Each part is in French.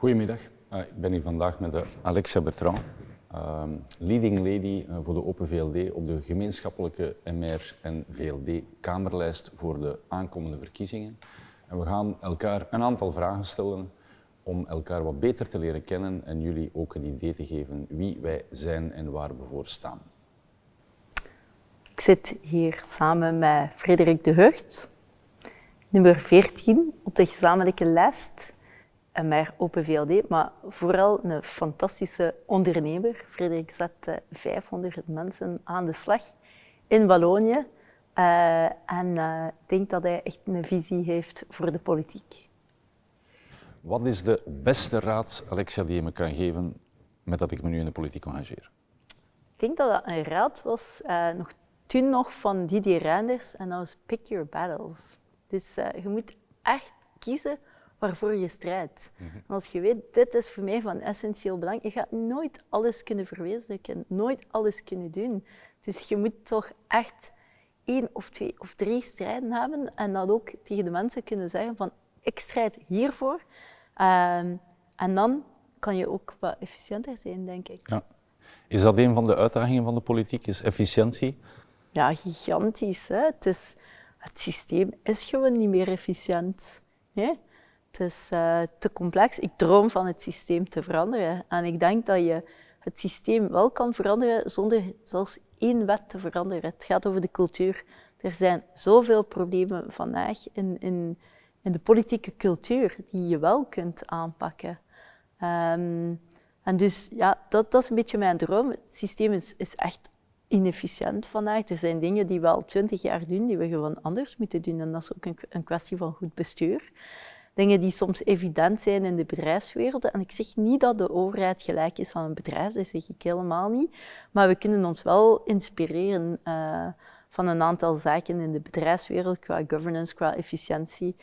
Goedemiddag, ik ben hier vandaag met Alexia Bertrand, leading lady voor de Open VLD op de gemeenschappelijke MR en VLD-kamerlijst voor de aankomende verkiezingen. En we gaan elkaar een aantal vragen stellen om elkaar wat beter te leren kennen en jullie ook een idee te geven wie wij zijn en waar we voor staan. Ik zit hier samen met Frederik de Hucht, nummer 14 op de gezamenlijke lijst. MR Open VLD, maar vooral een fantastische ondernemer. Frederik zet 500 mensen aan de slag in Wallonië. Ik denk dat hij echt een visie heeft voor de politiek. Wat is de beste raad, Alexia, die je me kan geven met dat ik me nu in de politiek engageer? Ik denk dat dat een raad was, toen nog van Didier Reynders, en dat was pick your battles. Dus je moet echt kiezen waarvoor je strijdt. En als je weet, dit is voor mij van essentieel belang, je gaat nooit alles kunnen verwezenlijken, nooit alles kunnen doen. Dus je moet toch echt 1 of 2 of 3 strijden hebben en dat ook tegen de mensen kunnen zeggen van ik strijd hiervoor. En dan kan je ook wat efficiënter zijn, denk ik. Ja. Is dat een van de uitdagingen van de politiek, is efficiëntie? Ja, gigantisch. Hè? Het systeem is gewoon niet meer efficiënt. Hè? Het is te complex. Ik droom van het systeem te veranderen. En ik denk dat je het systeem wel kan veranderen zonder zelfs 1 wet te veranderen. Het gaat over de cultuur. Er zijn zoveel problemen vandaag in de politieke cultuur die je wel kunt aanpakken. En dus ja, dat is een beetje mijn droom. Het systeem is echt inefficiënt vandaag. Er zijn dingen die we al 20 jaar doen, die we gewoon anders moeten doen. En dat is ook een kwestie van goed bestuur. Dingen die soms evident zijn in de bedrijfswereld. En ik zeg niet dat de overheid gelijk is aan een bedrijf, dat zeg ik helemaal niet. Maar we kunnen ons wel inspireren van een aantal zaken in de bedrijfswereld, qua governance, qua efficiëntie.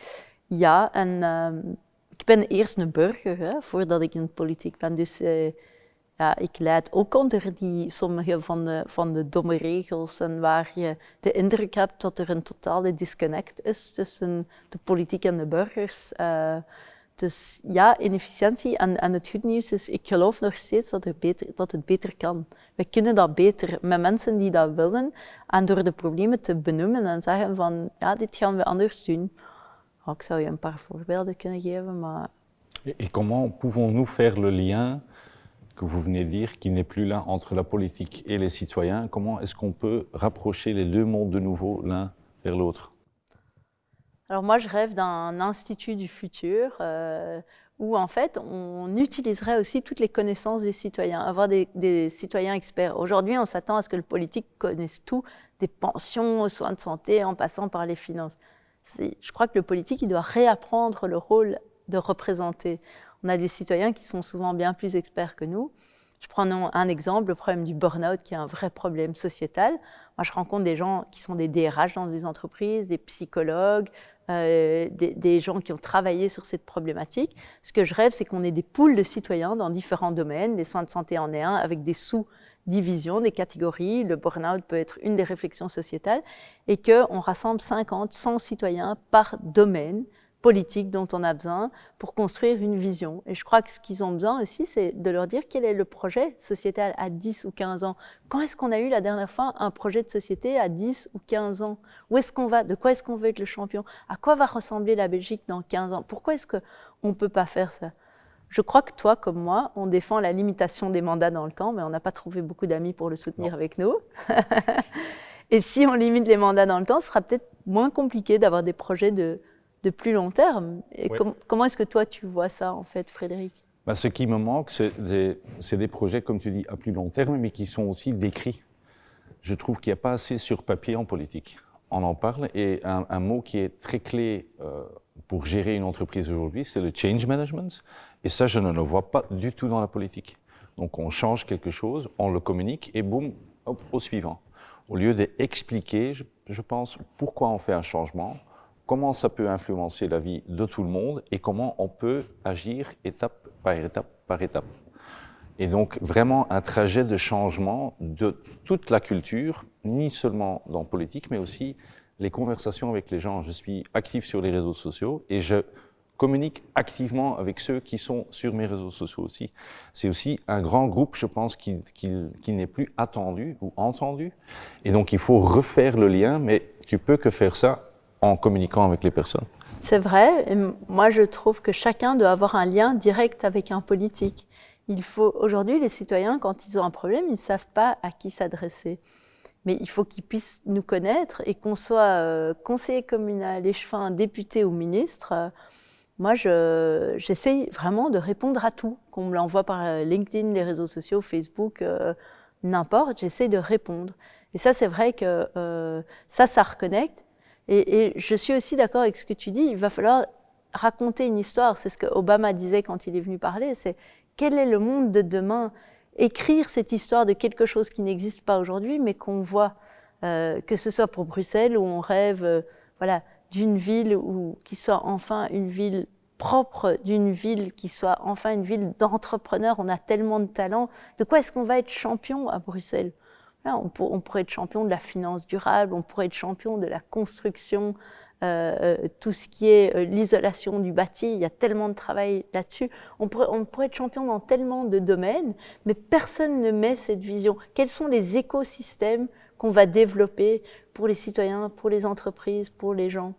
Ja, en ik ben eerst een burger, hè, voordat ik in de politiek ben. Dus ja, ik lijd ook onder sommige van de domme regels en waar je de indruk hebt dat er een totale disconnect is tussen de politiek en de burgers. Dus ja, inefficiëntie. En het goede nieuws is, ik geloof nog steeds dat het beter kan. We kunnen dat beter met mensen die dat willen en door de problemen te benoemen en zeggen van ja, dit gaan we anders doen. Oh, ik zou je een paar voorbeelden kunnen geven, maar... Et comment pouvons-nous faire le lien que vous venez de dire, qui n'est plus là entre la politique et les citoyens? Comment est-ce qu'on peut rapprocher les 2 mondes de nouveau l'un vers l'autre? Alors moi, je rêve d'un institut du futur où en fait, on utiliserait aussi toutes les connaissances des citoyens, avoir des citoyens experts. Aujourd'hui, on s'attend à ce que le politique connaisse tout, des pensions aux soins de santé, en passant par les finances. Je crois que le politique, il doit réapprendre le rôle de représenter. On a des citoyens qui sont souvent bien plus experts que nous. Je prends un exemple, le problème du burn-out, qui est un vrai problème sociétal. Moi, je rencontre des gens qui sont des DRH dans des entreprises, des psychologues, des gens qui ont travaillé sur cette problématique. Ce que je rêve, c'est qu'on ait des pools de citoyens dans différents domaines. Les soins de santé en est un, avec des sous-divisions, des catégories. Le burn-out peut être une des réflexions sociétales. Et qu'on rassemble 50, 100 citoyens par domaine politique dont on a besoin pour construire une vision. Et je crois que ce qu'ils ont besoin aussi, c'est de leur dire quel est le projet sociétal à 10 ou 15 ans. Quand est-ce qu'on a eu la dernière fois un projet de société à 10 ou 15 ans? Où est-ce qu'on va? De quoi est-ce qu'on veut être le champion? À quoi va ressembler la Belgique dans 15 ans? Pourquoi est-ce qu'on ne peut pas faire ça? Je crois que toi, comme moi, on défend la limitation des mandats dans le temps, mais on n'a pas trouvé beaucoup d'amis pour le soutenir avec nous. Et si on limite les mandats dans le temps, ce sera peut-être moins compliqué d'avoir des projets de plus long terme. Et oui. Comment est-ce que toi, tu vois ça, en fait, Frédéric? Ce qui me manque, c'est des projets, comme tu dis, à plus long terme, mais qui sont aussi décrits. Je trouve qu'il n'y a pas assez sur papier en politique. On en parle, et un mot qui est très clé pour gérer une entreprise aujourd'hui, c'est le change management. Et ça, je ne le vois pas du tout dans la politique. Donc on change quelque chose, on le communique, et boum, hop, au suivant. Au lieu d'expliquer, je pense, pourquoi on fait un changement, comment ça peut influencer la vie de tout le monde et comment on peut agir étape par étape par étape. Et donc vraiment un trajet de changement de toute la culture, ni seulement dans la politique, mais aussi les conversations avec les gens. Je suis actif sur les réseaux sociaux et je communique activement avec ceux qui sont sur mes réseaux sociaux aussi. C'est aussi un grand groupe, je pense, qui n'est plus attendu ou entendu. Et donc, il faut refaire le lien, mais tu peux que faire ça en communiquant avec les personnes. C'est vrai, et moi je trouve que chacun doit avoir un lien direct avec un politique. Il faut, aujourd'hui, les citoyens, quand ils ont un problème, ils ne savent pas à qui s'adresser. Mais il faut qu'ils puissent nous connaître et qu'on soit conseiller communal, échevin, député ou ministre. Moi, j'essaye vraiment de répondre à tout, qu'on me l'envoie par LinkedIn, les réseaux sociaux, Facebook, n'importe, j'essaie de répondre. Et ça, c'est vrai que ça reconnecte. Et je suis aussi d'accord avec ce que tu dis, il va falloir raconter une histoire. C'est ce que Obama disait quand il est venu parler, c'est quel est le monde de demain ? Écrire cette histoire de quelque chose qui n'existe pas aujourd'hui, mais qu'on voit, que ce soit pour Bruxelles, où on rêve voilà, d'une ville qui soit enfin une ville propre, d'une ville qui soit enfin une ville d'entrepreneurs. On a tellement de talents. De quoi est-ce qu'on va être champion à Bruxelles ? Là, on pourrait être champion de la finance durable, on pourrait être champion de la construction, tout ce qui est l'isolation du bâti, il y a tellement de travail là-dessus. On pourrait être champion dans tellement de domaines, mais personne ne met cette vision. Quels sont les écosystèmes qu'on va développer pour les citoyens, pour les entreprises, pour les gens?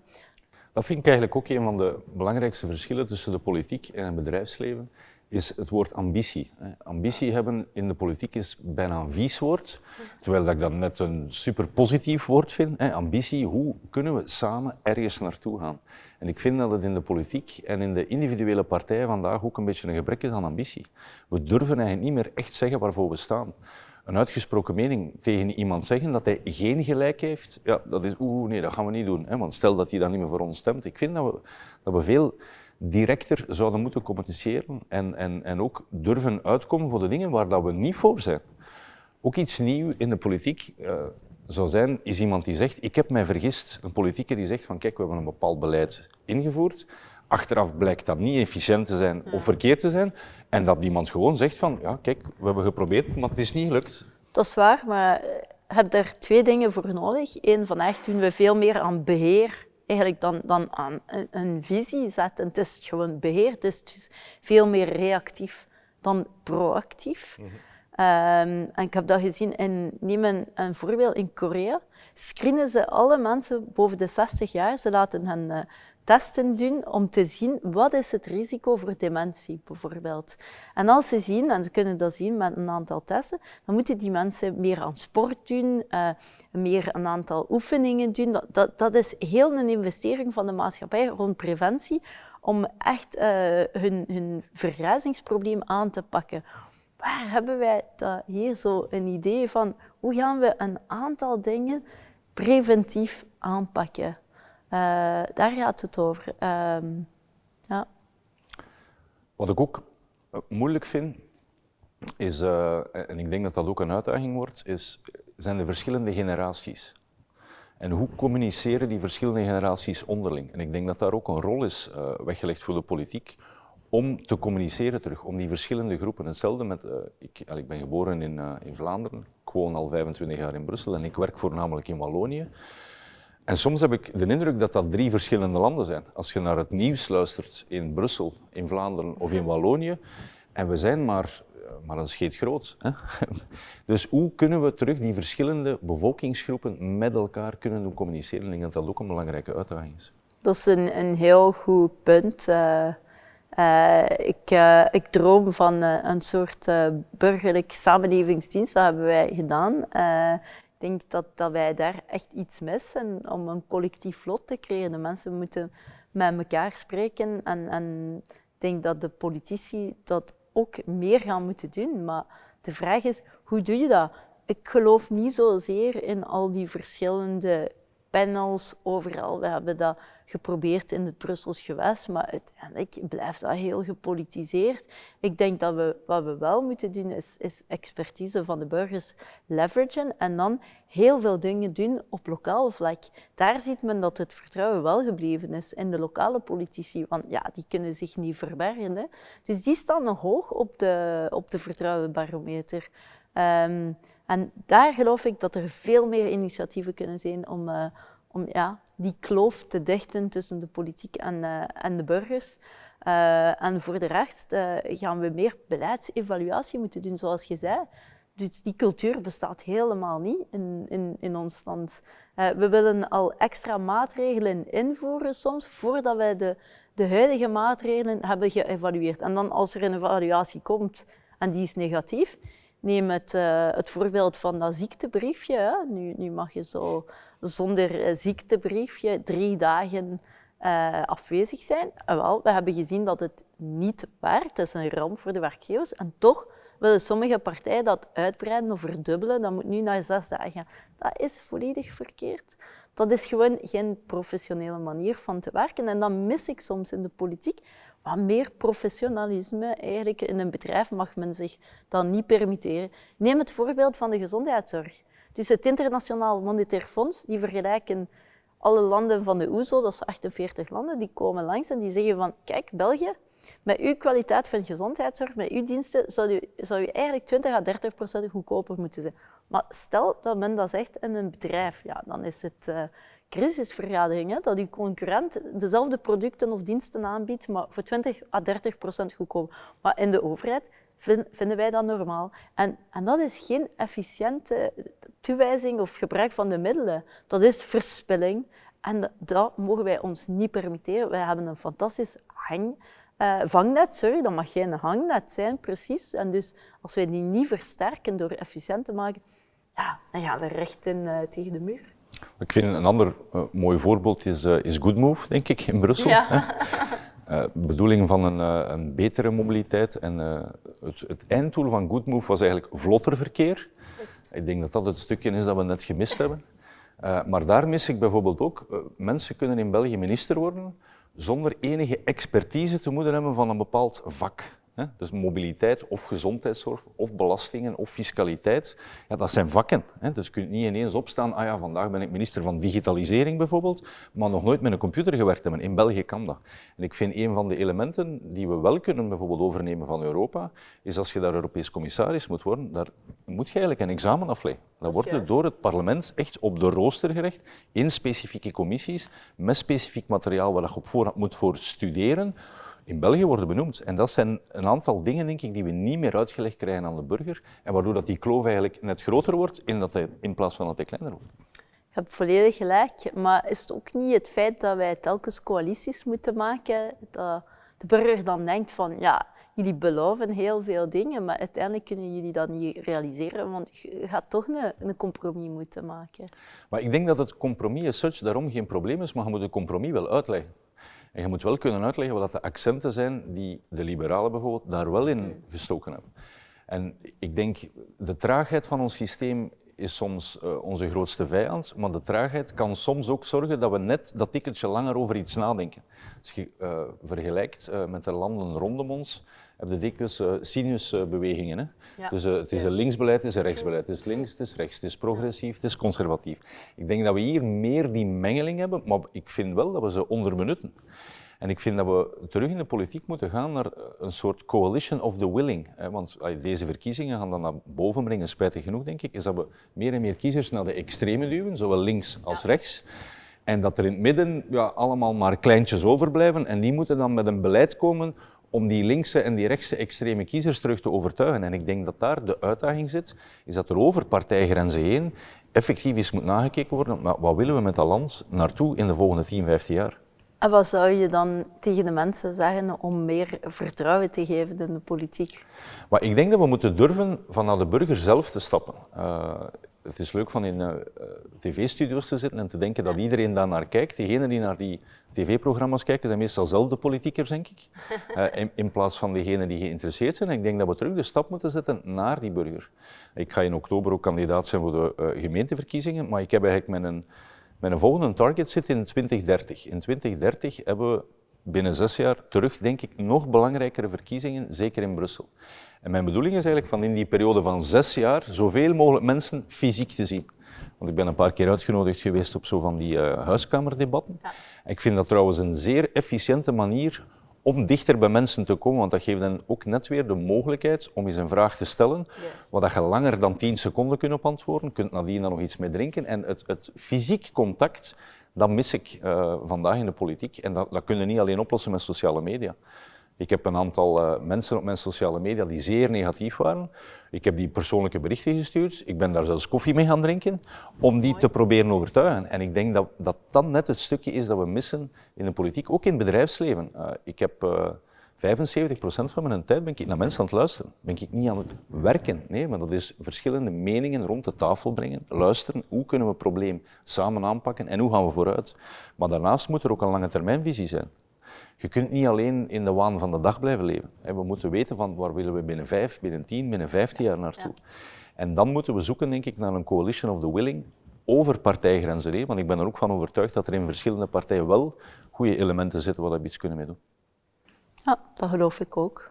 Dat vind ik eigenlijk ook een van de belangrijkste verschillen tussen de politiek en het bedrijfsleven, is het woord ambitie. Ambitie hebben in de politiek is bijna een vies woord, terwijl dat ik dat net een super positief woord vind. Ambitie, hoe kunnen we samen ergens naartoe gaan? En ik vind dat het in de politiek en in de individuele partijen vandaag ook een beetje een gebrek is aan ambitie. We durven eigenlijk niet meer echt zeggen waarvoor we staan. Een uitgesproken mening tegen iemand zeggen dat hij geen gelijk heeft, ja, dat is nee, dat gaan we niet doen. Want stel dat hij dan niet meer voor ons stemt. Ik vind dat we veel directer zouden moeten communiceren en ook durven uitkomen voor de dingen waar dat we niet voor zijn. Ook iets nieuws in de politiek zou zijn, is iemand die zegt, ik heb mij vergist. Een politicus die zegt van kijk, we hebben een bepaald beleid ingevoerd. Achteraf blijkt dat niet efficiënt te zijn of verkeerd te zijn. En dat iemand gewoon zegt van, ja kijk, we hebben geprobeerd, maar het is niet gelukt. Dat is waar, maar je hebt er twee dingen voor nodig. Eén, vandaag doen we veel meer aan beheer eigenlijk dan aan een visie zetten. Het is gewoon beheer, het is dus veel meer reactief dan proactief. En ik heb dat gezien, neem een voorbeeld, in Korea screenen ze alle mensen boven de 60 jaar, ze laten hen testen doen om te zien wat is het risico voor dementie bijvoorbeeld. En als ze zien, en ze kunnen dat zien met een aantal testen, dan moeten die mensen meer aan sport doen, meer een aantal oefeningen doen. Dat is heel een investering van de maatschappij rond preventie om echt hun vergrijzingsprobleem aan te pakken. Waar hebben wij hier zo een idee van hoe gaan we een aantal dingen preventief aanpakken? Daar gaat het over. Ja. Wat ik ook moeilijk vind, is, en ik denk dat dat ook een uitdaging wordt, zijn de verschillende generaties. En hoe communiceren die verschillende generaties onderling? En ik denk dat daar ook een rol is weggelegd voor de politiek om te communiceren terug, om die verschillende groepen. Hetzelfde met, ik ben geboren in Vlaanderen, ik woon al 25 jaar in Brussel en ik werk voornamelijk in Wallonië. En soms heb ik de indruk dat dat 3 verschillende landen zijn. Als je naar het nieuws luistert in Brussel, in Vlaanderen of in Wallonië, en we zijn maar een scheet groot. Hè? Dus hoe kunnen we terug die verschillende bevolkingsgroepen met elkaar kunnen doen communiceren? Ik denk dat dat ook een belangrijke uitdaging is. Dat is een heel goed punt. Ik droom van een soort burgerlijk samenlevingsdienst, dat hebben wij gedaan. Ik denk dat wij daar echt iets missen om een collectief lot te creëren. De mensen moeten met elkaar spreken en ik denk dat de politici dat ook meer gaan moeten doen. Maar de vraag is, hoe doe je dat? Ik geloof niet zozeer in al die verschillende panels overal. We hebben dat geprobeerd in het Brussels gewest, maar uiteindelijk blijft dat heel gepolitiseerd. Ik denk dat wat we wel moeten doen, is expertise van de burgers leveragen en dan heel veel dingen doen op lokaal vlak. Daar ziet men dat het vertrouwen wel gebleven is in de lokale politici, want ja, die kunnen zich niet verbergen. Hè. Dus die staan nog hoog op de vertrouwenbarometer. En daar geloof ik dat er veel meer initiatieven kunnen zijn om die kloof te dichten tussen de politiek en de burgers. En voor de rest gaan we meer beleidsevaluatie moeten doen, zoals je zei. Dus die cultuur bestaat helemaal niet in ons land. We willen al extra maatregelen invoeren soms, voordat wij de huidige maatregelen hebben geëvalueerd. En dan als er een evaluatie komt en die is negatief, neem het voorbeeld van dat ziektebriefje. Hè. Nu mag je zo zonder ziektebriefje 3 dagen afwezig zijn. Wel, we hebben gezien dat het niet werkt. Het is een ramp voor de werkgevers. En toch willen sommige partijen dat uitbreiden of verdubbelen. Dat moet nu naar 6 dagen gaan. Dat is volledig verkeerd. Dat is gewoon geen professionele manier van te werken. En dat mis ik soms in de politiek. Wat meer professionalisme eigenlijk in een bedrijf mag men zich dan niet permitteren. Neem het voorbeeld van de gezondheidszorg. Dus het Internationaal Monetair Fonds, die vergelijken alle landen van de OESO, dat is 48 landen, die komen langs en die zeggen van, kijk, België, met uw kwaliteit van gezondheidszorg, met uw diensten, zou u eigenlijk 20% à 30% goedkoper moeten zijn. Maar stel dat men dat zegt in een bedrijf, dan is het crisisvergadering, hè, dat uw concurrent dezelfde producten of diensten aanbiedt, maar voor 20% à 30% goedkoper. Maar in de overheid vinden wij dat normaal. En dat is geen efficiënte toewijzing of gebruik van de middelen. Dat is verspilling. En dat mogen wij ons niet permitteren. Wij hebben een fantastisch vangnet, dat mag geen hangnet zijn, precies. En dus als wij die niet versterken door efficiënt te maken, dan gaan we recht tegen de muur. Ik vind een ander mooi voorbeeld is Goodmove, denk ik, in Brussel. Ja. Bedoeling van een betere mobiliteit. En het einddoel van Goodmove was eigenlijk vlotter verkeer. Ik denk dat dat het stukje is dat we net gemist hebben. Maar daar mis ik bijvoorbeeld ook, mensen kunnen in België minister worden zonder enige expertise te moeten hebben van een bepaald vak. Dus mobiliteit of gezondheidszorg of belastingen of fiscaliteit, dat zijn vakken. Dus je kunt niet ineens opstaan, vandaag ben ik minister van digitalisering bijvoorbeeld, maar nog nooit met een computer gewerkt hebben. In België kan dat. En ik vind een van de elementen die we wel kunnen bijvoorbeeld overnemen van Europa, is als je daar Europees commissaris moet worden, daar moet je eigenlijk een examen afleggen. Dat wordt door het parlement echt op de rooster gelegd, in specifieke commissies, met specifiek materiaal waar je op voorhand moet voor studeren, in België worden benoemd. En dat zijn een aantal dingen, denk ik, die we niet meer uitgelegd krijgen aan de burger en waardoor dat die kloof eigenlijk net groter wordt in plaats van dat hij kleiner wordt. Je hebt volledig gelijk, maar is het ook niet het feit dat wij telkens coalities moeten maken, dat de burger dan denkt van, jullie beloven heel veel dingen, maar uiteindelijk kunnen jullie dat niet realiseren, want je gaat toch een compromis moeten maken. Maar ik denk dat het compromis as such daarom geen probleem is, maar je moet het compromis wel uitleggen. En je moet wel kunnen uitleggen wat de accenten zijn die de liberalen bijvoorbeeld daar wel in gestoken hebben. En ik denk, de traagheid van ons systeem is soms onze grootste vijand, maar de traagheid kan soms ook zorgen dat we net dat tikketje langer over iets nadenken. Als je vergelijkt met de landen rondom ons, heb je dikwijls sinusbewegingen. Hè? Ja. Dus het is een linksbeleid, het is een rechtsbeleid. Het is links, het is rechts, het is progressief, het is conservatief. Ik denk dat we hier meer die mengeling hebben, maar ik vind wel dat we ze onderbenutten. En ik vind dat we terug in de politiek moeten gaan naar een soort coalition of the willing. Want deze verkiezingen gaan dan naar boven brengen, spijtig genoeg denk ik, is dat we meer en meer kiezers naar de extreme duwen, zowel links als rechts. En dat er in het midden allemaal maar kleintjes overblijven en die moeten dan met een beleid komen om die linkse en die rechtse extreme kiezers terug te overtuigen. En ik denk dat daar de uitdaging zit, is dat er over partijgrenzen heen effectief eens moet nagekeken worden, maar wat willen we met dat land naartoe in de volgende 10, 15 jaar? En wat zou je dan tegen de mensen zeggen om meer vertrouwen te geven in de politiek? Maar ik denk dat we moeten durven van naar de burger zelf te stappen. Het is leuk van in tv-studio's te zitten en te denken dat iedereen daar naar kijkt. Degenen die naar die tv-programma's kijken zijn meestal zelf de politiekers, denk ik. In plaats van degenen die geïnteresseerd zijn. En ik denk dat we terug de stap moeten zetten naar die burger. Ik ga in oktober ook kandidaat zijn voor de gemeenteverkiezingen, maar ik heb eigenlijk mijn volgende target zit in 2030. In 2030 hebben we binnen 6 jaar terug, denk ik, nog belangrijkere verkiezingen, zeker in Brussel. En mijn bedoeling is eigenlijk van in die periode van 6 jaar zoveel mogelijk mensen fysiek te zien. Want ik ben een paar keer uitgenodigd geweest op zo van die huiskamerdebatten. Ja. Ik vind dat trouwens een zeer efficiënte manier om dichter bij mensen te komen, want dat geeft hen ook net weer de mogelijkheid om eens een vraag te stellen, waar je langer dan 10 seconden kunt op antwoorden, kunt nadien dan nog iets mee drinken. En het fysiek contact, Dat mis ik vandaag in de politiek en dat kun je niet alleen oplossen met sociale media. Ik heb een aantal mensen op mijn sociale media die zeer negatief waren. Ik heb die persoonlijke berichten gestuurd. Ik ben daar zelfs koffie mee gaan drinken om die te proberen overtuigen. En ik denk dat dat net het stukje is dat we missen in de politiek, ook in het bedrijfsleven. Ik heb 75% van mijn tijd ben ik naar mensen aan het luisteren. Ben ik niet aan het werken. Nee, maar dat is verschillende meningen rond de tafel brengen, luisteren. Hoe kunnen we het probleem samen aanpakken en hoe gaan we vooruit? Maar daarnaast moet er ook een lange termijnvisie zijn. Je kunt niet alleen in de waan van de dag blijven leven. We moeten weten van waar willen we binnen 5, binnen 10, binnen 15 jaar naartoe. Ja. En dan moeten we zoeken, denk ik, naar een coalition of the willing over partijgrenzen. Want ik ben er ook van overtuigd dat er in verschillende partijen wel goede elementen zitten waar we iets kunnen mee doen. Ja, dat geloof ik ook.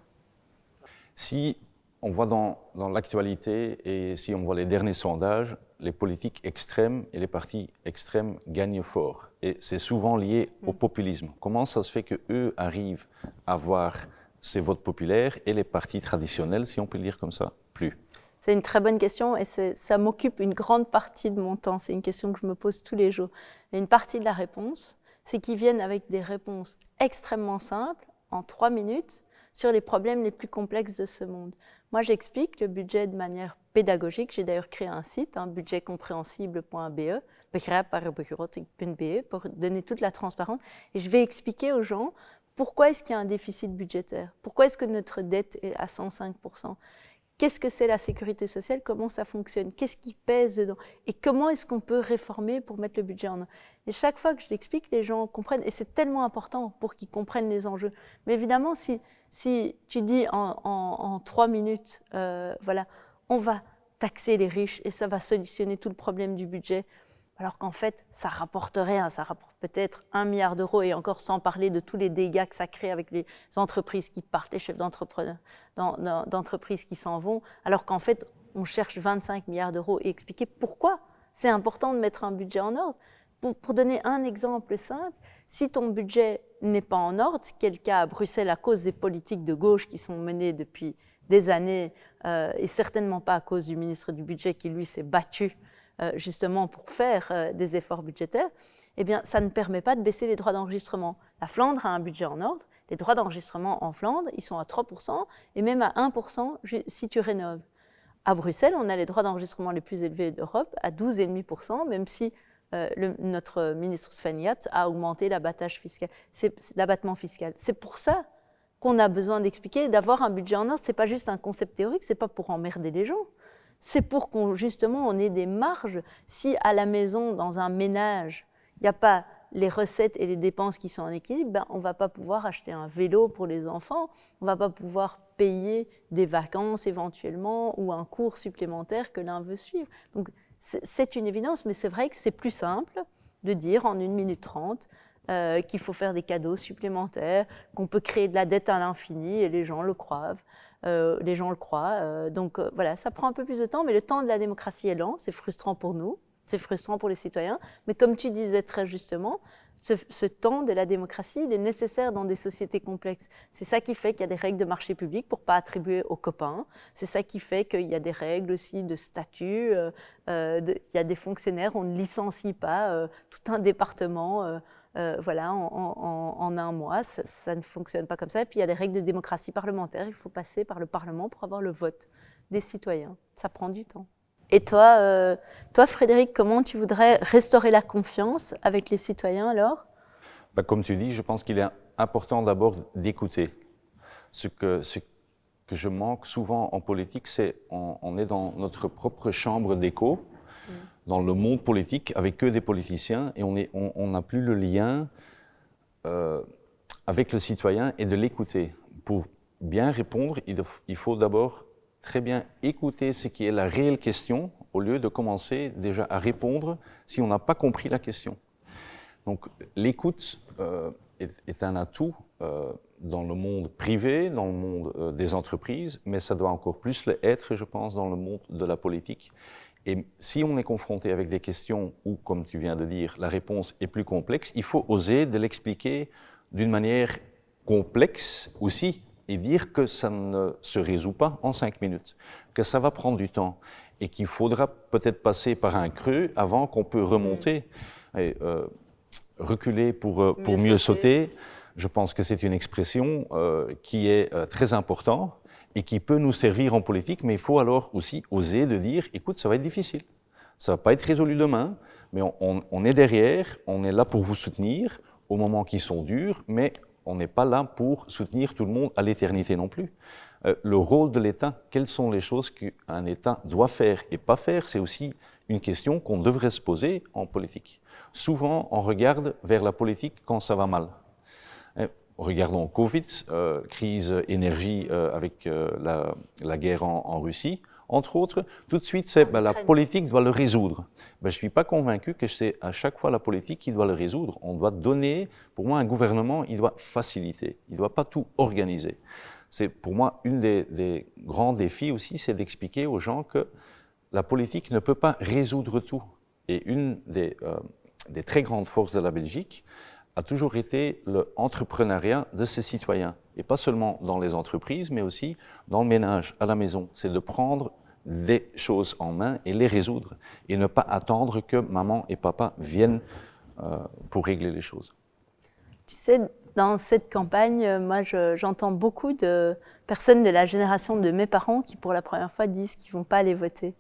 Si on voit dans l'actualité et si on voit les derniers sondages, les politiques extrêmes et les partis extrêmes gagnent fort. Et c'est souvent lié au populisme. Comment ça se fait qu'eux arrivent à avoir ces votes populaires et les partis traditionnels, si on peut le dire comme ça, plus? C'est une très bonne question et ça m'occupe une grande partie de mon temps. C'est une question que je me pose tous les jours. Et une partie de la réponse, c'est qu'ils viennent avec des réponses extrêmement simples, en 3 minutes, sur les problèmes les plus complexes de ce monde. Moi, j'explique le budget de manière pédagogique. J'ai d'ailleurs créé un site, budgetcompréhensible.be, begrijpbarebegroting.be, pour donner toute la transparence. Et je vais expliquer aux gens pourquoi est-ce qu'il y a un déficit budgétaire, pourquoi est-ce que notre dette est à 105%. Qu'est-ce que c'est la sécurité sociale, comment ça fonctionne, qu'est-ce qui pèse dedans et comment est-ce qu'on peut réformer pour mettre le budget en œuvre. Et chaque fois que je l'explique, les gens comprennent et c'est tellement important pour qu'ils comprennent les enjeux. Mais évidemment, si tu dis en 3 minutes, voilà, on va taxer les riches et ça va solutionner tout le problème du budget, alors qu'en fait, ça rapporte rien, ça rapporte peut-être 1 milliard d'euros et encore sans parler de tous les dégâts que ça crée avec les entreprises qui partent, les chefs d'entreprise qui s'en vont, alors qu'en fait, on cherche 25 milliards d'euros et expliquer pourquoi c'est important de mettre un budget en ordre. Pour donner un exemple simple, si ton budget n'est pas en ordre, ce qui est le cas à Bruxelles à cause des politiques de gauche qui sont menées depuis des années et certainement pas à cause du ministre du Budget qui, lui, s'est battu justement pour faire des efforts budgétaires, eh bien, ça ne permet pas de baisser les droits d'enregistrement. La Flandre a un budget en ordre, les droits d'enregistrement en Flandre, ils sont à 3% et même à 1% si tu rénoves. À Bruxelles, on a les droits d'enregistrement les plus élevés d'Europe, à 12,5%, même si notre ministre Sven Yatt a augmenté l'abattement fiscal. C'est pour ça qu'on a besoin d'expliquer, d'avoir un budget en ordre. Ce n'est pas juste un concept théorique, ce n'est pas pour emmerder les gens. C'est pour qu'on justement on ait des marges. Si à la maison, dans un ménage, il n'y a pas les recettes et les dépenses qui sont en équilibre, ben, on ne va pas pouvoir acheter un vélo pour les enfants, on ne va pas pouvoir payer des vacances éventuellement ou un cours supplémentaire que l'un veut suivre. Donc c'est une évidence, mais c'est vrai que c'est plus simple de dire en 1 minute 30 qu'il faut faire des cadeaux supplémentaires, qu'on peut créer de la dette à l'infini et les gens le croient. Donc voilà, ça prend un peu plus de temps, mais le temps de la démocratie est lent, c'est frustrant pour nous, c'est frustrant pour les citoyens, mais comme tu disais très justement, ce temps de la démocratie, il est nécessaire dans des sociétés complexes. C'est ça qui fait qu'il y a des règles de marché public pour ne pas attribuer aux copains, c'est ça qui fait qu'il y a des règles aussi de statut, il y a des fonctionnaires, on ne licencie pas tout un département voilà, en 1 mois, ça ne fonctionne pas comme ça. Et puis il y a des règles de démocratie parlementaire, il faut passer par le Parlement pour avoir le vote des citoyens. Ça prend du temps. Et toi, Frédéric, comment tu voudrais restaurer la confiance avec les citoyens alors? Comme tu dis, je pense qu'il est important d'abord d'écouter. Ce que je manque souvent en politique, c'est on est dans notre propre chambre d'écho, dans le monde politique, avec que des politiciens, et on n'a plus le lien avec le citoyen et de l'écouter. Pour bien répondre, il faut d'abord très bien écouter ce qui est la réelle question, au lieu de commencer déjà à répondre si on n'a pas compris la question. Donc l'écoute est un atout dans le monde privé, dans le monde des entreprises, mais ça doit encore plus l'être, je pense, dans le monde de la politique. Et si on est confronté avec des questions où, comme tu viens de dire, la réponse est plus complexe, il faut oser de l'expliquer d'une manière complexe aussi et dire que ça ne se résout pas en 5 minutes, que ça va prendre du temps et qu'il faudra peut-être passer par un creux avant qu'on peut remonter. Et, reculer pour mieux sauter, je pense que c'est une expression qui est très importante et qui peut nous servir en politique, mais il faut alors aussi oser de dire, écoute, ça va être difficile, ça ne va pas être résolu demain, mais on est derrière, on est là pour vous soutenir aux moments qui sont durs, mais on n'est pas là pour soutenir tout le monde à l'éternité non plus. Le rôle de l'État, quelles sont les choses qu'un État doit faire et pas faire, c'est aussi une question qu'on devrait se poser en politique. Souvent, on regarde vers la politique quand ça va mal. Regardons Covid, crise énergie avec la guerre en Russie, entre autres, tout de suite, c'est la politique doit le résoudre. Je ne suis pas convaincu que c'est à chaque fois la politique qui doit le résoudre. On doit donner, pour moi, un gouvernement, il doit faciliter, il ne doit pas tout organiser. C'est pour moi, une des grands défis aussi, c'est d'expliquer aux gens que la politique ne peut pas résoudre tout. Et une des très grandes forces de la Belgique a toujours été l'entrepreneuriat de ses citoyens. Et pas seulement dans les entreprises, mais aussi dans le ménage, à la maison. C'est de prendre des choses en main et les résoudre. Et ne pas attendre que maman et papa viennent pour régler les choses. Tu sais, dans cette campagne, moi, j'entends beaucoup de personnes de la génération de mes parents qui, pour la première fois, disent qu'ils ne vont pas aller voter.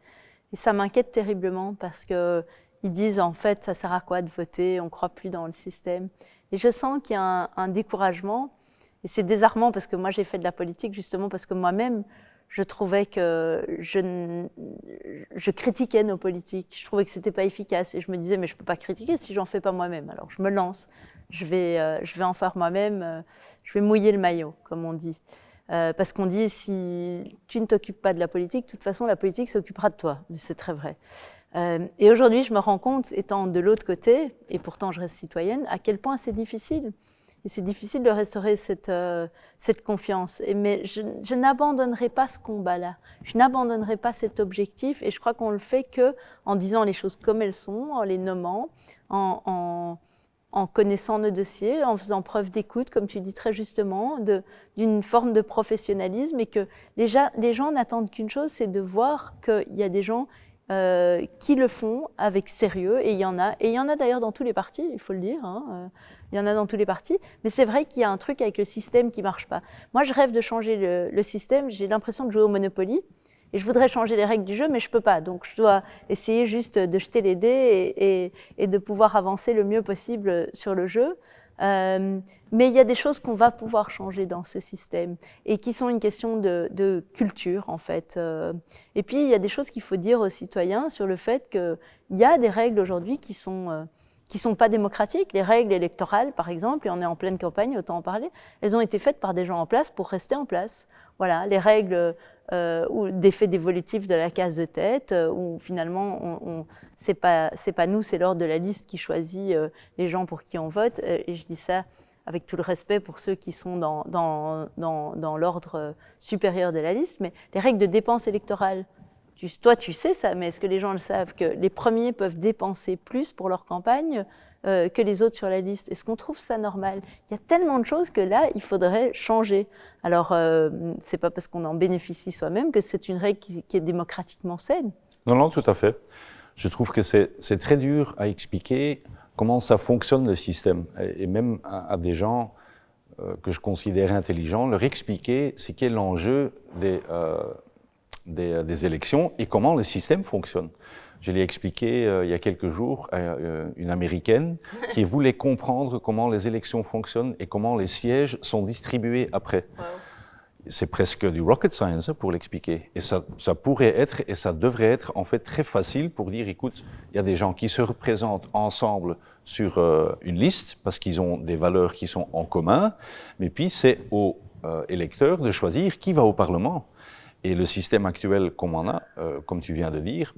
Et ça m'inquiète terriblement parce qu'ils disent, en fait, ça sert à quoi de voter? On ne croit plus dans le système. Et je sens qu'il y a un découragement. Et c'est désarmant parce que moi, j'ai fait de la politique justement parce que moi-même, je trouvais que je critiquais nos politiques. Je trouvais que ce n'était pas efficace. Et je me disais, mais je ne peux pas critiquer si je n'en fais pas moi-même. Alors, je me lance. Je vais en faire moi-même. Je vais mouiller le maillot, comme on dit. Parce qu'on dit, si tu ne t'occupes pas de la politique, de toute façon, la politique s'occupera de toi. Mais c'est très vrai. Et aujourd'hui, je me rends compte, étant de l'autre côté, et pourtant je reste citoyenne, à quel point c'est difficile. Et c'est difficile de restaurer cette confiance. Mais je n'abandonnerai pas ce combat-là. Je n'abandonnerai pas cet objectif. Et je crois qu'on le fait qu'en disant les choses comme elles sont, en les nommant, en connaissant nos dossiers, en faisant preuve d'écoute, comme tu dis très justement, d'une forme de professionnalisme. Et que les gens n'attendent qu'une chose, c'est de voir qu'il y a des gens qui le font avec sérieux, et il y en a. Et il y en a d'ailleurs dans tous les partis, il faut le dire. Il y en a dans tous les partis. Mais c'est vrai qu'il y a un truc avec le système qui ne marche pas. Moi, je rêve de changer le système. J'ai l'impression de jouer au Monopoly. Et je voudrais changer les règles du jeu, mais je ne peux pas. Donc, je dois essayer juste de jeter les dés et de pouvoir avancer le mieux possible sur le jeu. Mais il y a des choses qu'on va pouvoir changer dans ce système et qui sont une question de culture, en fait. Et puis, il y a des choses qu'il faut dire aux citoyens sur le fait qu'il y a des règles aujourd'hui qui sont pas démocratiques. Les règles électorales, par exemple, et on est en pleine campagne, autant en parler, elles ont été faites par des gens en place pour rester en place. Voilà, les règles ou d'effet dévolutif de la case de tête, où finalement, c'est pas nous, c'est l'ordre de la liste qui choisit les gens pour qui on vote. Et je dis ça avec tout le respect pour ceux qui sont dans l'ordre supérieur de la liste, mais les règles de dépenses électorales, toi, tu sais ça, mais est-ce que les gens le savent, que les premiers peuvent dépenser plus pour leur campagne que les autres sur la liste? Est-ce qu'on trouve ça normal? Il y a tellement de choses que là, il faudrait changer. Alors, c'est pas parce qu'on en bénéficie soi-même que c'est une règle qui est démocratiquement saine. Non, tout à fait. Je trouve que c'est très dur à expliquer comment ça fonctionne le système. Et même à des gens que je considère intelligents, leur expliquer c'est quel est l'enjeu des élections et comment le système fonctionne. Je l'ai expliqué il y a quelques jours à une Américaine qui voulait comprendre comment les élections fonctionnent et comment les sièges sont distribués après. Wow. C'est presque du rocket science pour l'expliquer. Et ça pourrait être, et ça devrait être en fait très facile pour dire, écoute, il y a des gens qui se représentent ensemble sur une liste parce qu'ils ont des valeurs qui sont en commun, mais puis c'est aux électeurs de choisir qui va au Parlement. Et le système actuel comme on a, comme tu viens de dire,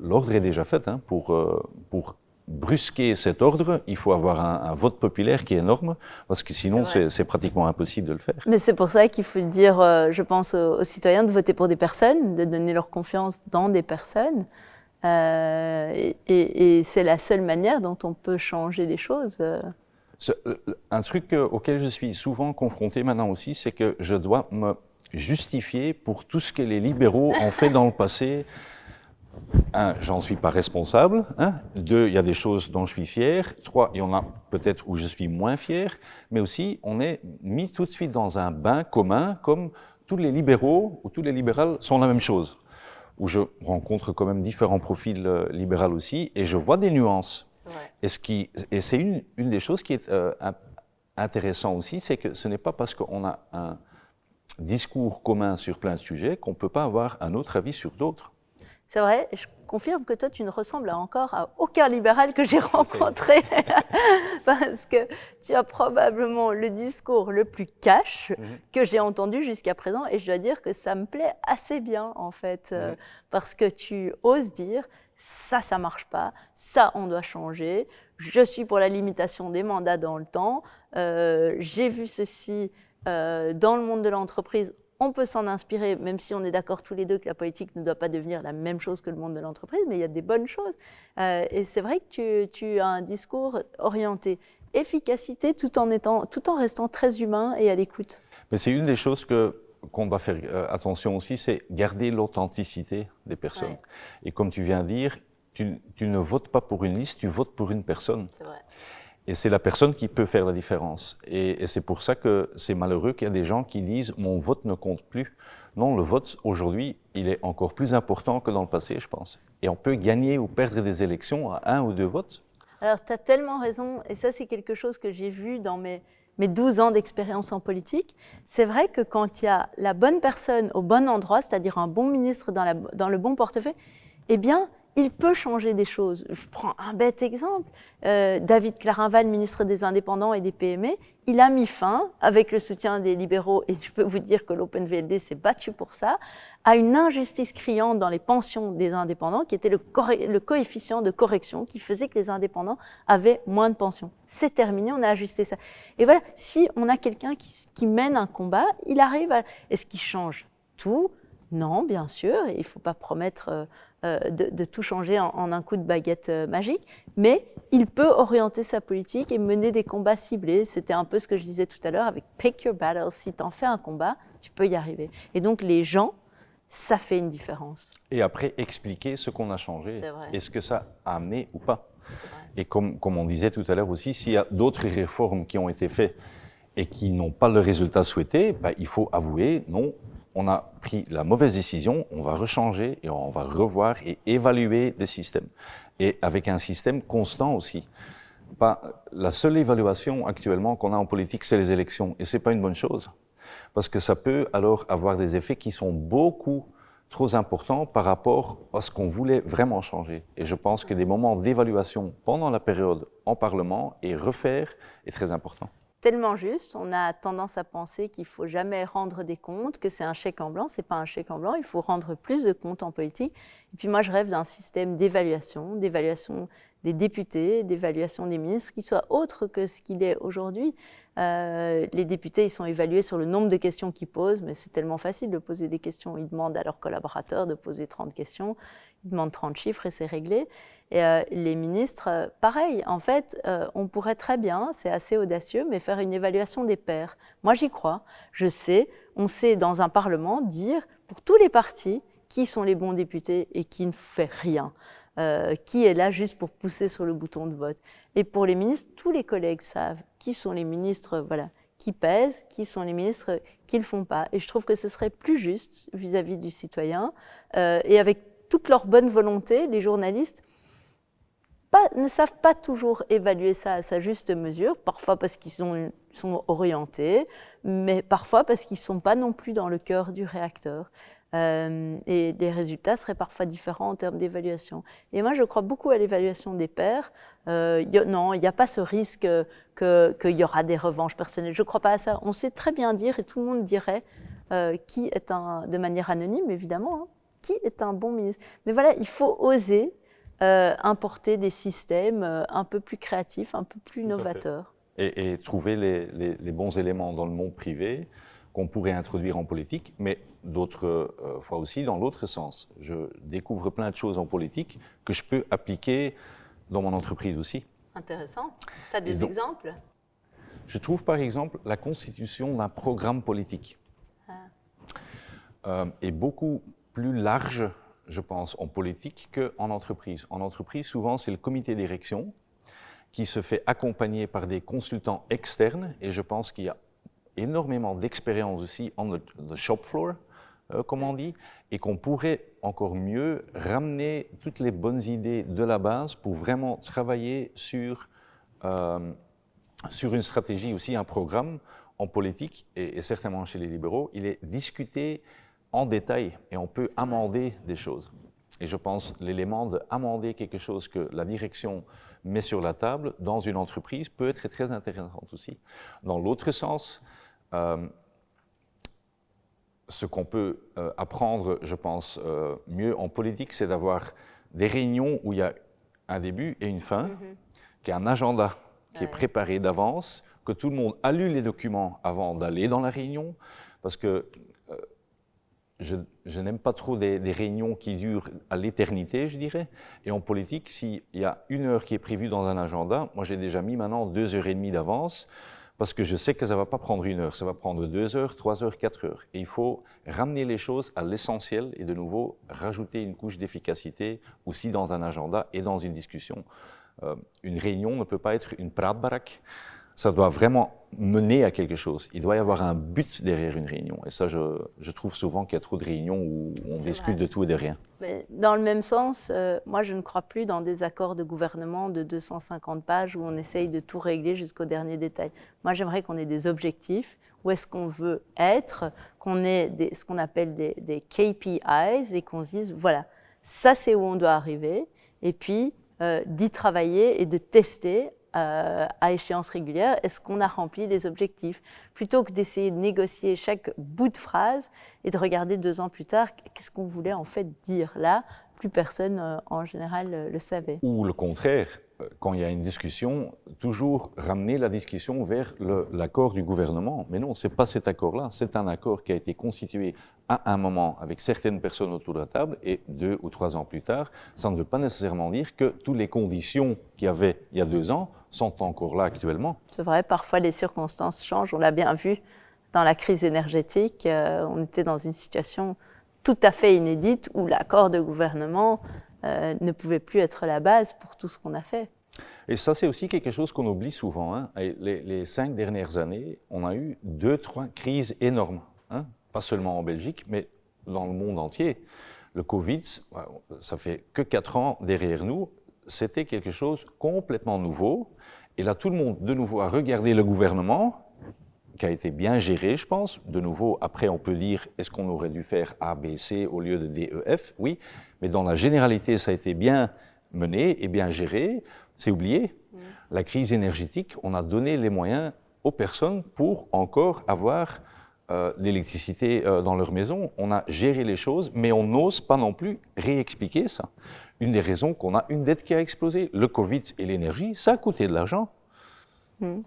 l'ordre est déjà fait. Pour brusquer cet ordre, il faut avoir un vote populaire qui est énorme, parce que sinon c'est pratiquement impossible de le faire. Mais c'est pour ça qu'il faut dire, je pense aux citoyens, de voter pour des personnes, de donner leur confiance dans des personnes. Et c'est la seule manière dont on peut changer les choses. Un truc auquel je suis souvent confronté maintenant aussi, c'est que je dois me justifier pour tout ce que les libéraux ont fait dans le passé un, j'en suis pas responsable. Hein. Deux, il y a des choses dont je suis fier. Trois, il y en a peut-être où je suis moins fier. Mais aussi, on est mis tout de suite dans un bain commun, comme tous les libéraux ou tous les libérales sont la même chose. Où je rencontre quand même différents profils libéraux aussi, et je vois des nuances. Ouais. Et c'est une des choses qui est intéressant aussi, c'est que ce n'est pas parce qu'on a un discours commun sur plein de sujets qu'on ne peut pas avoir un autre avis sur d'autres. C'est vrai, je confirme que toi, tu ne ressembles encore à aucun libéral que j'ai rencontré, parce que tu as probablement le discours le plus cash que j'ai entendu jusqu'à présent, et je dois dire que ça me plaît assez bien, en fait, parce que tu oses dire « ça ne marche pas, ça, on doit changer, je suis pour la limitation des mandats dans le temps, j'ai vu ceci dans le monde de l'entreprise ». On peut s'en inspirer, même si on est d'accord tous les deux que la politique ne doit pas devenir la même chose que le monde de l'entreprise, mais il y a des bonnes choses. Et c'est vrai que tu as un discours orienté efficacité tout en restant très humain et à l'écoute. Mais c'est une des choses qu'on doit faire attention aussi, c'est garder l'authenticité des personnes. Ouais. Et comme tu viens de dire, tu ne votes pas pour une liste, tu votes pour une personne. C'est vrai. Et c'est la personne qui peut faire la différence. Et c'est pour ça que c'est malheureux qu'il y a des gens qui disent « mon vote ne compte plus ». Non, le vote, aujourd'hui, il est encore plus important que dans le passé, je pense. Et on peut gagner ou perdre des élections à 1 ou 2 votes. Alors, tu as tellement raison, et ça, c'est quelque chose que j'ai vu dans mes 12 ans d'expérience en politique. C'est vrai que quand il y a la bonne personne au bon endroit, c'est-à-dire un bon ministre dans le bon portefeuille, eh bien, il peut changer des choses. Je prends un bête exemple. David Clarinval, ministre des Indépendants et des PME, il a mis fin, avec le soutien des libéraux, et je peux vous dire que l'OpenVLD s'est battu pour ça, à une injustice criante dans les pensions des indépendants, qui était le coefficient de correction qui faisait que les indépendants avaient moins de pensions. C'est terminé, on a ajusté ça. Et voilà, si on a quelqu'un qui mène un combat, il arrive à... Est-ce qu'il change tout ? Non, bien sûr, il ne faut pas promettre de tout changer en un coup de baguette magique, mais il peut orienter sa politique et mener des combats ciblés. C'était un peu ce que je disais tout à l'heure avec « pick your battles ». Si tu en fais un combat, tu peux y arriver. Et donc les gens, ça fait une différence. Et après, expliquer ce qu'on a changé. Est-ce que ça a amené ou pas? Et comme on disait tout à l'heure aussi, s'il y a d'autres réformes qui ont été faites et qui n'ont pas le résultat souhaité, ben, il faut avouer, non, on a pris la mauvaise décision, on va rechanger et on va revoir et évaluer des systèmes. Et avec un système constant aussi. Pas, la seule évaluation actuellement qu'on a en politique, c'est les élections. Et ce n'est pas une bonne chose. Parce que ça peut alors avoir des effets qui sont beaucoup trop importants par rapport à ce qu'on voulait vraiment changer. Et je pense que des moments d'évaluation pendant la période en Parlement et refaire est très important. Tellement juste, on a tendance à penser qu'il ne faut jamais rendre des comptes, que c'est un chèque en blanc. Ce n'est pas un chèque en blanc, il faut rendre plus de comptes en politique. Et puis moi, je rêve d'un système d'évaluation des députés, d'évaluation des ministres, qui soit autre que ce qu'il est aujourd'hui. Les députés, ils sont évalués sur le nombre de questions qu'ils posent, mais c'est tellement facile de poser des questions. Ils demandent à leurs collaborateurs de poser 30 questions, ils demandent 30 chiffres et c'est réglé. Et les ministres, pareil, en fait, on pourrait très bien, c'est assez audacieux, mais faire une évaluation des pairs. Moi, j'y crois. On sait dans un Parlement dire, pour tous les partis, qui sont les bons députés et qui ne fait rien. Qui est là juste pour pousser sur le bouton de vote. Et pour les ministres, tous les collègues savent qui sont les ministres qui pèsent, qui sont les ministres qui ne le font pas. Et je trouve que ce serait plus juste vis-à- sont du citoyen. Et avec toute leur bonne volonté, les journalistes ne savent pas toujours évaluer ça à sa juste mesure, parfois parce qu'ils sont orientés, mais parfois parce qu'ils ne sont pas non plus dans le cœur du réacteur. Et les résultats seraient parfois différents en termes d'évaluation. Et moi, je crois beaucoup à l'évaluation des pairs. Non, il n'y a pas ce risque qu'il y aura des revanches personnelles. Je ne crois pas à ça. On sait très bien dire, et tout le monde dirait, qui est de manière anonyme, évidemment, hein, qui est un bon ministre. Mais voilà, il faut oser importer des systèmes un peu plus créatifs, un peu plus novateurs. Et trouver les bons éléments dans le monde privé qu'on pourrait introduire en politique, mais d'autres fois aussi dans l'autre sens. Je découvre plein de choses en politique que je peux appliquer dans mon entreprise aussi. Intéressant. Tu as des exemples? Je trouve par exemple la constitution d'un programme politique est beaucoup plus large je pense, en politique qu'en entreprise. En entreprise, souvent, c'est le comité direction qui se fait accompagner par des consultants externes, et je pense qu'il y a énormément d'expérience aussi en the shop floor, comme on dit, et qu'on pourrait encore mieux ramener toutes les bonnes idées de la base pour vraiment travailler sur une stratégie aussi, un programme en politique, et certainement chez les libéraux, il est discuté en détail et on peut amender des choses. Et je pense l'élément d'amender quelque chose que la direction met sur la table dans une entreprise peut être très intéressant aussi. Dans l'autre sens, ce qu'on peut apprendre, je pense, mieux en politique, c'est d'avoir des réunions où il y a un début et une fin, qu'il y a un agenda qui est préparé d'avance, que tout le monde a lu les documents avant d'aller dans la réunion, parce que je n'aime pas trop des réunions qui durent à l'éternité, je dirais. Et en politique, s'il y a 1 heure qui est prévue dans un agenda, moi j'ai déjà mis maintenant 2h30 d'avance, parce que je sais que ça ne va pas prendre 1 heure, ça va prendre 2 heures, 3 heures, 4 heures. Et il faut ramener les choses à l'essentiel et de nouveau rajouter une couche d'efficacité aussi dans un agenda et dans une discussion. Une réunion ne peut pas être une praatbarak, ça doit vraiment mener à quelque chose. Il doit y avoir un but derrière une réunion. Et ça, je trouve souvent qu'il y a trop de réunions où on discute de tout et de rien. Mais dans le même sens, moi, je ne crois plus dans des accords de gouvernement de 250 pages où on essaye de tout régler jusqu'au dernier détail. Moi, j'aimerais qu'on ait des objectifs, où est-ce qu'on veut être, qu'on ait ce qu'on appelle des KPIs et qu'on se dise, voilà, ça c'est où on doit arriver, et puis d'y travailler et de tester à échéance régulière, est-ce qu'on a rempli les objectifs, plutôt que d'essayer de négocier chaque bout de phrase et de regarder 2 ans plus tard, qu'est-ce qu'on voulait en fait dire là, plus personne en général le savait. Ou le contraire, quand il y a une discussion, toujours ramener la discussion vers l'accord du gouvernement. Mais non, ce n'est pas cet accord-là, c'est un accord qui a été constitué à un moment avec certaines personnes autour de la table et 2 ou 3 ans plus tard, ça ne veut pas nécessairement dire que toutes les conditions qu'il y avait il y a 2 ans sont encore là actuellement. C'est vrai, parfois les circonstances changent, on l'a bien vu dans la crise énergétique, on était dans une situation tout à fait inédite où l'accord de gouvernement ne pouvait plus être la base pour tout ce qu'on a fait. Et ça, c'est aussi quelque chose qu'on oublie souvent. Hein. Les 5 dernières années, on a eu 2-3 crises énormes. Hein. Pas seulement en Belgique, mais dans le monde entier. Le Covid, ça fait que 4 ans derrière nous, c'était quelque chose complètement nouveau. Et là, tout le monde, de nouveau, a regardé le gouvernement, qui a été bien géré, je pense. De nouveau, après, on peut dire, est-ce qu'on aurait dû faire A, B, C au lieu de D, E, F? Oui, mais dans la généralité, ça a été bien mené et bien géré. C'est oublié. La crise énergétique, on a donné les moyens aux personnes pour encore avoir l'électricité dans leur maison. On a géré les choses, mais on n'ose pas non plus réexpliquer ça. Une des raisons qu'on a une dette qui a explosé, le Covid et l'énergie, ça a coûté de l'argent.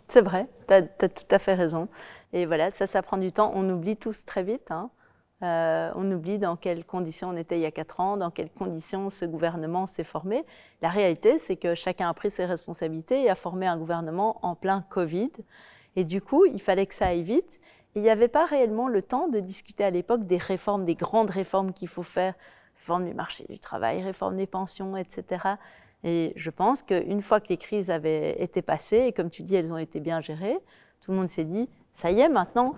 C'est vrai, tu as tout à fait raison. Et voilà, ça prend du temps. On oublie tous très vite. Hein. On oublie dans quelles conditions on était il y a 4 ans, dans quelles conditions ce gouvernement s'est formé. La réalité, c'est que chacun a pris ses responsabilités et a formé un gouvernement en plein Covid. Et du coup, il fallait que ça aille vite. Et il n'y avait pas réellement le temps de discuter à l'époque des réformes, des grandes réformes qu'il faut faire. Réforme du marché du travail, réforme des pensions, etc. Et je pense qu'une fois que les crises avaient été passées, et comme tu dis, elles ont été bien gérées, tout le monde s'est dit, ça y est, maintenant,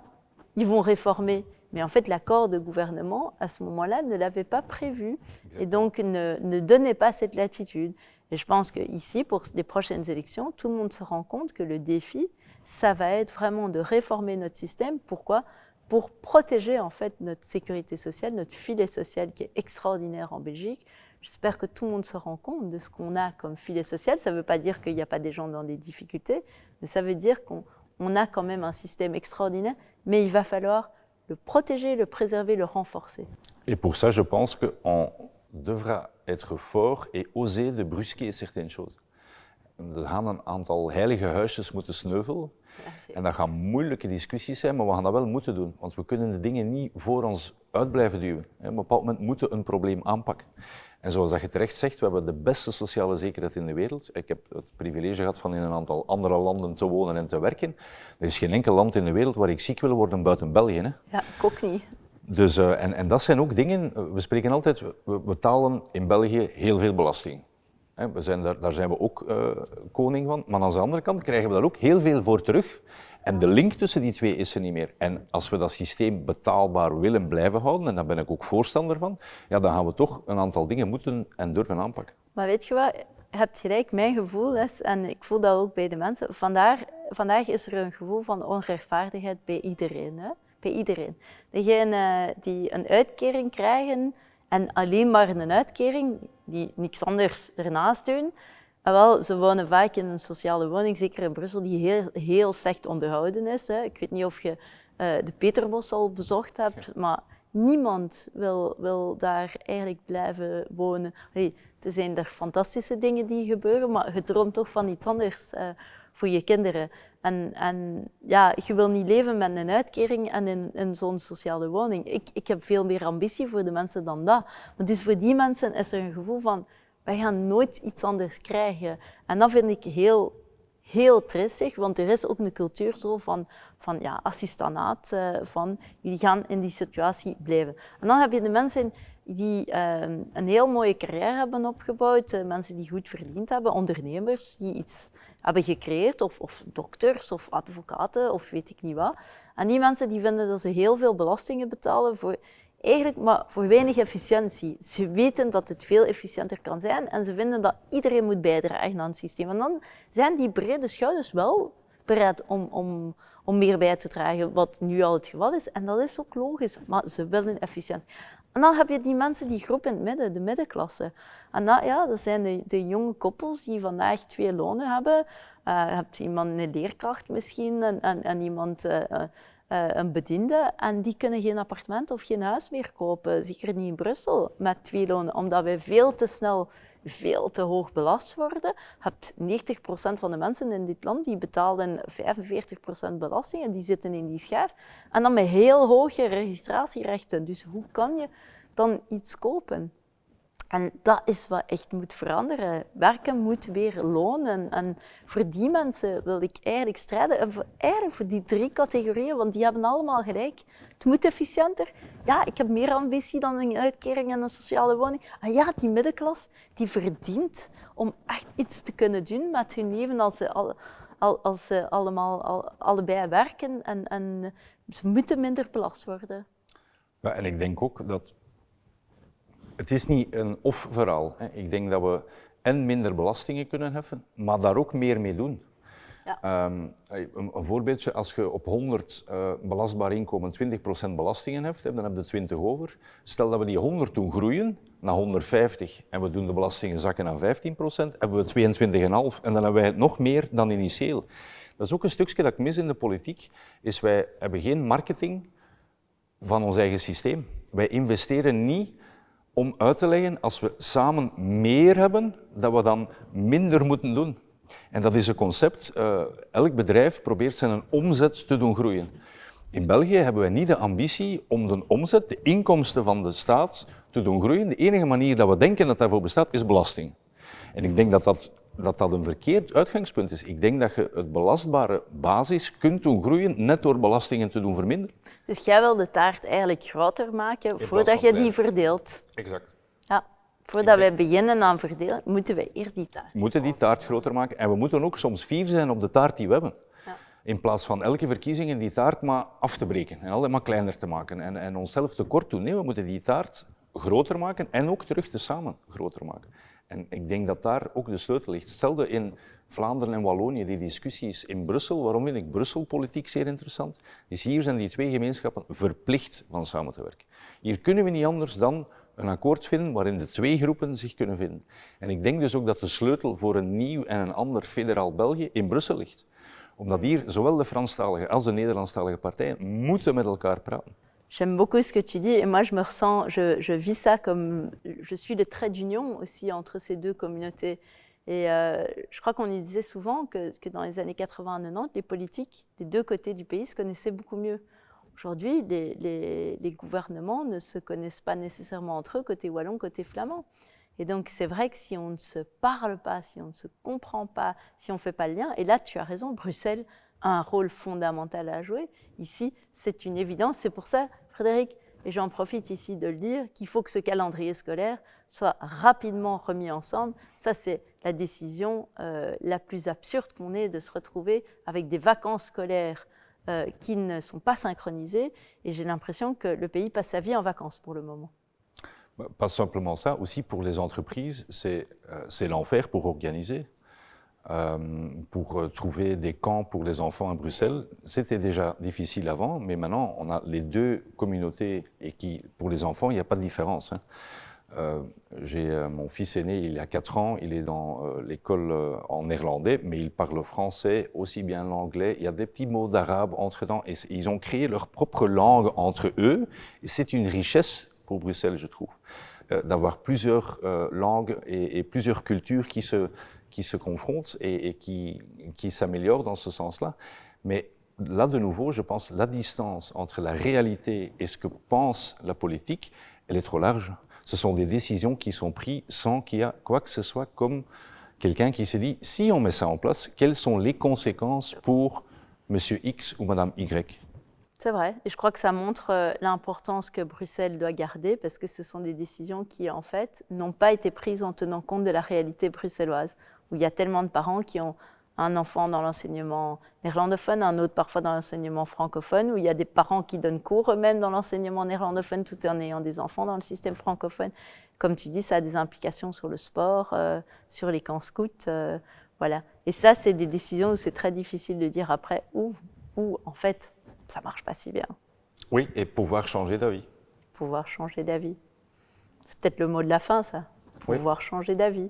ils vont réformer. Mais en fait, l'accord de gouvernement, à ce moment-là, ne l'avait pas prévu. Exactement. Et donc ne donnait pas cette latitude. Et je pense qu'ici, pour les prochaines élections, tout le monde se rend compte que le défi, ça va être vraiment de réformer notre système. Pourquoi ? Pour protéger en fait notre sécurité sociale, notre filet social qui est extraordinaire en Belgique. J'espère que tout le monde se rend compte de ce qu'on a comme filet social. Ça ne veut pas dire qu'il n'y a pas des gens dans des difficultés, mais ça veut dire qu'on a quand même un système extraordinaire, mais il va falloir le protéger, le préserver, le renforcer. Et pour ça, je pense qu'on devra être fort et oser de brusquer certaines choses. Er gaan een aantal heilige huisjes moeten sneuvelen. En dat gaan moeilijke discussies zijn, maar we gaan dat wel moeten doen. Want we kunnen de dingen niet voor ons uit blijven duwen. Op een bepaald moment moeten we een probleem aanpakken. En zoals dat je terecht zegt, we hebben de beste sociale zekerheid in de wereld. Ik heb het privilege gehad van in een aantal andere landen te wonen en te werken. Er is geen enkel land in de wereld waar ik ziek wil worden buiten België. Hè? Ja, ik ook niet. Dus, en dat zijn ook dingen, we spreken altijd, we betalen in België heel veel belasting. We zijn daar zijn we ook koning van, maar aan de andere kant krijgen we daar ook heel veel voor terug. En de link tussen die twee is er niet meer. En als we dat systeem betaalbaar willen blijven houden, en daar ben ik ook voorstander van, ja, dan gaan we toch een aantal dingen moeten en durven aanpakken. Maar weet je wat, je hebt gelijk, mijn gevoel is, en ik voel dat ook bij de mensen, vandaag is er een gevoel van onrechtvaardigheid bij iedereen. Hè? Bij iedereen. Degenen die een uitkering krijgen en alleen maar een uitkering, die niks anders ernaast doen, wel, ze wonen vaak in een sociale woning, zeker in Brussel, die heel, heel slecht onderhouden is. Hè. Ik weet niet of je de Peterbos al bezocht hebt, maar niemand wil daar eigenlijk blijven wonen. Allee, er zijn er fantastische dingen die gebeuren, maar je droomt toch van iets anders voor je kinderen. En ja, je wil niet leven met een uitkering en in zo'n sociale woning. Ik heb veel meer ambitie voor de mensen dan dat. Maar dus voor die mensen is er een gevoel van, wij gaan nooit iets anders krijgen. En dat vind ik heel, heel tristig, want er is ook een cultuur zo van ja, assistanaat, van jullie gaan in die situatie blijven. En dan heb je de mensen die een heel mooie carrière hebben opgebouwd, mensen die goed verdiend hebben, ondernemers die iets hebben gecreëerd, of dokters of advocaten of weet ik niet wat. En die mensen die vinden dat ze heel veel belastingen betalen voor eigenlijk maar voor weinig efficiëntie. Ze weten dat het veel efficiënter kan zijn en ze vinden dat iedereen moet bijdragen aan het systeem. En dan zijn die brede schouders wel bereid om meer bij te dragen, wat nu al het geval is. En dat is ook logisch, maar ze willen efficiëntie. En dan heb je die mensen, die groep in het midden, de middenklasse. En dat zijn de jonge koppels die vandaag 2 lonen hebben. Je hebt iemand, een leerkracht misschien, en iemand... een bediende en die kunnen geen appartement of geen huis meer kopen, zeker niet in Brussel, met 2 lonen, omdat wij veel te snel, veel te hoog belast worden. Je hebt 90% van de mensen in dit land die betalen 45% belastingen, die zitten in die schijf. En dan met heel hoge registratierechten. Dus hoe kan je dan iets kopen? En dat is wat echt moet veranderen. Werken moet weer lonen. En voor die mensen wil ik eigenlijk strijden. En eigenlijk voor die 3 categorieën, want die hebben allemaal gelijk. Het moet efficiënter. Ja, ik heb meer ambitie dan een uitkering en een sociale woning. Ah ja, die middenklasse, die verdient om echt iets te kunnen doen met hun leven als ze allebei werken. En ze moeten minder belast worden. Ja, en ik denk ook dat... Het is niet een of-verhaal. Ik denk dat we en minder belastingen kunnen heffen, maar daar ook meer mee doen. Ja. Een voorbeeldje, als je op 100 belastbaar inkomen 20% belastingen heft, dan heb je 20 over. Stel dat we die 100 doen groeien naar 150 en we doen de belastingen zakken naar 15%, hebben we 22,5 en dan hebben wij het nog meer dan initieel. Dat is ook een stukje dat ik mis in de politiek, is wij hebben geen marketing van ons eigen systeem. Wij investeren niet om uit te leggen, als we samen meer hebben, dat we dan minder moeten doen. En dat is een concept. Elk bedrijf probeert zijn omzet te doen groeien. In België hebben wij niet de ambitie om de omzet, de inkomsten van de staat, te doen groeien. De enige manier dat we denken dat daarvoor bestaat, is belasting. En ik denk dat een verkeerd uitgangspunt is. Ik denk dat je het belastbare basis kunt doen groeien, net door belastingen te doen verminderen. Dus jij wil de taart eigenlijk groter maken voordat je die verdeelt? Exact. Ja. Voordat wij beginnen aan verdelen, moeten wij eerst die taart. We moeten die taart groter maken en we moeten ook soms fier zijn op de taart die we hebben. Ja. In plaats van elke verkiezing die taart maar af te breken en altijd maar kleiner te maken en onszelf tekort doen. Nee, we moeten die taart groter maken en ook terug te samen groter maken. En ik denk dat daar ook de sleutel ligt. Hetzelfde in Vlaanderen en Wallonië, die discussies in Brussel. Waarom vind ik Brusselpolitiek zeer interessant? Dus hier zijn die 2 gemeenschappen verplicht van samen te werken. Hier kunnen we niet anders dan een akkoord vinden waarin de 2 groepen zich kunnen vinden. En ik denk dus ook dat de sleutel voor een nieuw en een ander federaal België in Brussel ligt. Omdat hier zowel de Franstalige als de Nederlandstalige partijen moeten met elkaar praten. J'aime beaucoup ce que tu dis et moi je me ressens, je vis ça comme, je suis le trait d'union aussi entre ces 2 communautés. Et je crois qu'on y disait souvent que dans les années 80-90, les politiques des 2 côtés du pays se connaissaient beaucoup mieux. Aujourd'hui, les gouvernements ne se connaissent pas nécessairement entre eux, côté wallon, côté flamand. Et donc c'est vrai que si on ne se parle pas, si on ne se comprend pas, si on ne fait pas le lien, et là tu as raison, Bruxelles a un rôle fondamental à jouer. Ici, c'est une évidence. C'est pour ça, Frédéric, et j'en profite ici de le dire, qu'il faut que ce calendrier scolaire soit rapidement remis ensemble. Ça, c'est la décision la plus absurde qu'on ait de se retrouver avec des vacances scolaires qui ne sont pas synchronisées, et j'ai l'impression que le pays passe sa vie en vacances pour le moment. Pas simplement ça, aussi pour les entreprises, c'est l'enfer pour organiser. Pour trouver des camps pour les enfants à Bruxelles, c'était déjà difficile avant, mais maintenant on a les deux communautés et pour les enfants, il n'y a pas de différence. J'ai mon fils aîné, il a 4 ans, il est dans l'école en néerlandais, mais il parle français, aussi bien l'anglais. Il y a des petits mots d'arabe entre-temps, et ils ont créé leur propre langue entre eux, et c'est une richesse pour Bruxelles, je trouve, d'avoir plusieurs langues et plusieurs cultures qui se confrontent et qui s'améliorent dans ce sens-là. Mais là, de nouveau, je pense que la distance entre la réalité et ce que pense la politique, elle est trop large. Ce sont des décisions qui sont prises sans qu'il y ait quoi que ce soit comme quelqu'un qui se dit, si on met ça en place, quelles sont les conséquences pour Monsieur X ou Madame Y? C'est vrai, et je crois que ça montre l'importance que Bruxelles doit garder, parce que ce sont des décisions qui, en fait, n'ont pas été prises en tenant compte de la réalité bruxelloise, où il y a tellement de parents qui ont un enfant dans l'enseignement néerlandophone, un autre parfois dans l'enseignement francophone, où il y a des parents qui donnent cours eux-mêmes dans l'enseignement néerlandophone tout en ayant des enfants dans le système francophone. Comme tu dis, ça a des implications sur le sport, sur les camps scouts, voilà. Et ça, c'est des décisions où c'est très difficile de dire après où en fait, ça ne marche pas si bien. Oui, et pouvoir changer d'avis. Pouvoir changer d'avis. C'est peut-être le mot de la fin, ça. Pouvoir changer d'avis.